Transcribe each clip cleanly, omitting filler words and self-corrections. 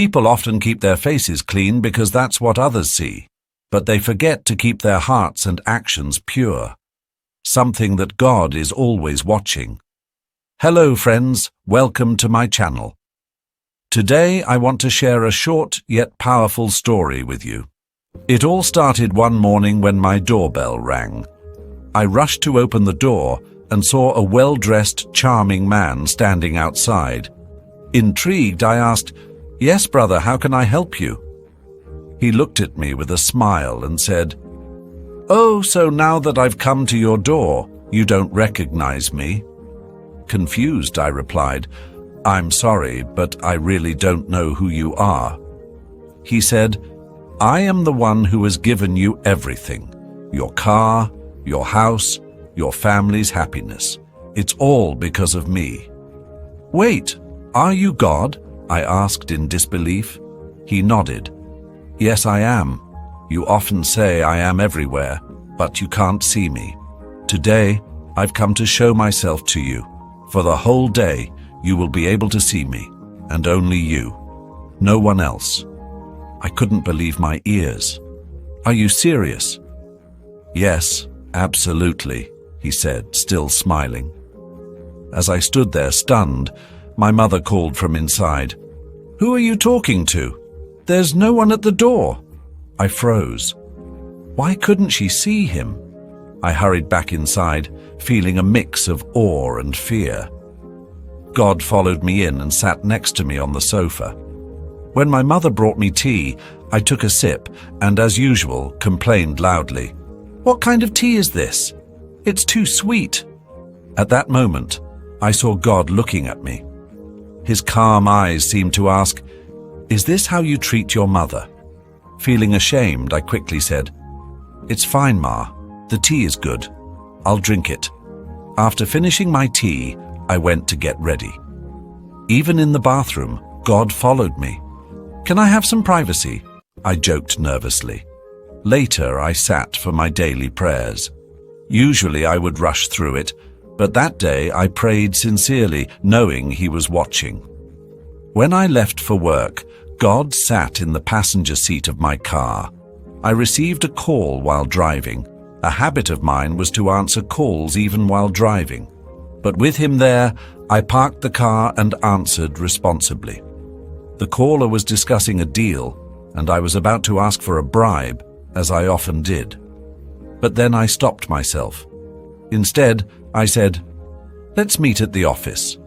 People often keep their faces clean because that's what others see, but they forget to keep their hearts and actions pure, something that God is always watching. Hello friends, welcome to my channel. Today I want to share a short yet powerful story with you. It all started one morning when my doorbell rang. I rushed to open the door and saw a well-dressed, charming man standing outside. Intrigued, I asked, "Yes, brother, how can I help you?" He looked at me with a smile and said, "Oh, so now that I've come to your door, you don't recognize me?" Confused, I replied, "I'm sorry, but I really don't know who you are." He said, "I am the one who has given you everything. Your car, your house, your family's happiness. It's all because of me." "Wait, are you God?" I asked in disbelief. He nodded. "Yes, I am. You often say I am everywhere, but you can't see me. Today, I've come to show myself to you. For the whole day, you will be able to see me, and only you. No one else." I couldn't believe my ears. "Are you serious?" "Yes, absolutely," he said, still smiling. As I stood there stunned, my mother called from inside, "Who are you talking to? There's no one at the door." I froze. Why couldn't she see him? I hurried back inside, feeling a mix of awe and fear. God followed me in and sat next to me on the sofa. When my mother brought me tea, I took a sip and, as usual, complained loudly, "What kind of tea is this? It's too sweet." At that moment, I saw God looking at me. His calm eyes seemed to ask, "Is this how you treat your mother?" Feeling ashamed, I quickly said, "It's fine, Ma. The tea is good. I'll drink it." After finishing my tea, I went to get ready. Even in the bathroom, God followed me. "Can I have some privacy?" I joked nervously. Later, I sat for my daily prayers. Usually, I would rush through it, but that day I prayed sincerely, knowing He was watching. When I left for work, God sat in the passenger seat of my car. I received a call while driving. A habit of mine was to answer calls even while driving. But with Him there, I parked the car and answered responsibly. The caller was discussing a deal, and I was about to ask for a bribe, as I often did. But then I stopped myself. Instead, I said, "Let's meet at the office.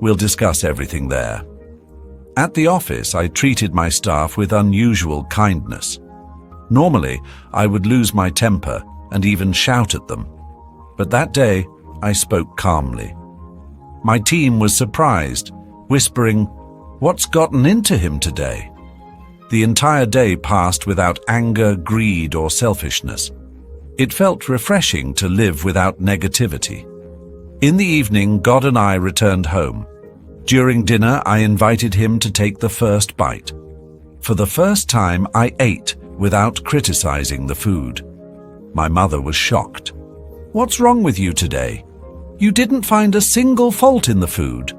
We'll discuss everything there." At the office, I treated my staff with unusual kindness. Normally, I would lose my temper and even shout at them. But that day, I spoke calmly. My team was surprised, whispering, "What's gotten into him today?" The entire day passed without anger, greed, or selfishness. It felt refreshing to live without negativity. In the evening, God and I returned home. During dinner, I invited him to take the first bite. For the first time, I ate without criticizing the food. My mother was shocked. "What's wrong with you today? You didn't find a single fault in the food."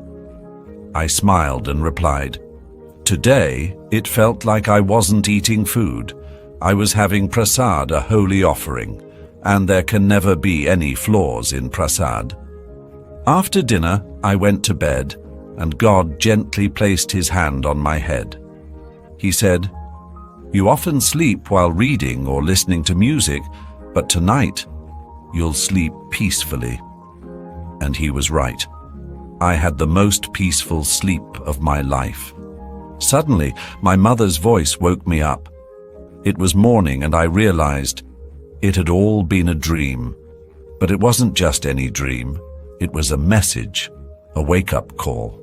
I smiled and replied, "Today, it felt like I wasn't eating food. I was having prasad, a holy offering, and there can never be any flaws in prasad." After dinner, I went to bed, and God gently placed His hand on my head. He said, "You often sleep while reading or listening to music, but tonight, you'll sleep peacefully." And He was right. I had the most peaceful sleep of my life. Suddenly, my mother's voice woke me up. It was morning and I realized it had all been a dream. But it wasn't just any dream. It was a message, a wake-up call.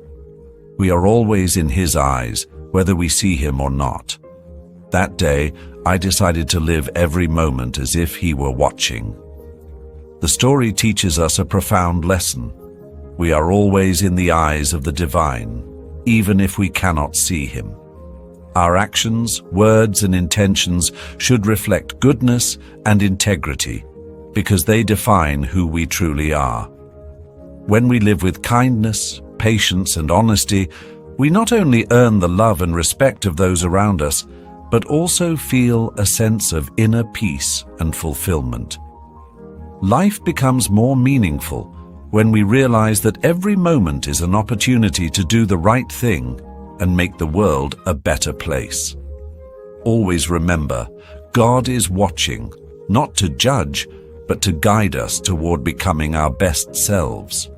We are always in His eyes, whether we see Him or not. That day, I decided to live every moment as if He were watching. The story teaches us a profound lesson. We are always in the eyes of the divine, even if we cannot see Him. Our actions, words, and intentions should reflect goodness and integrity, because they define who we truly are. When we live with kindness, patience, and honesty, we not only earn the love and respect of those around us, but also feel a sense of inner peace and fulfillment. Life becomes more meaningful when we realize that every moment is an opportunity to do the right thing and make the world a better place. Always remember, God is watching, not to judge, but to guide us toward becoming our best selves.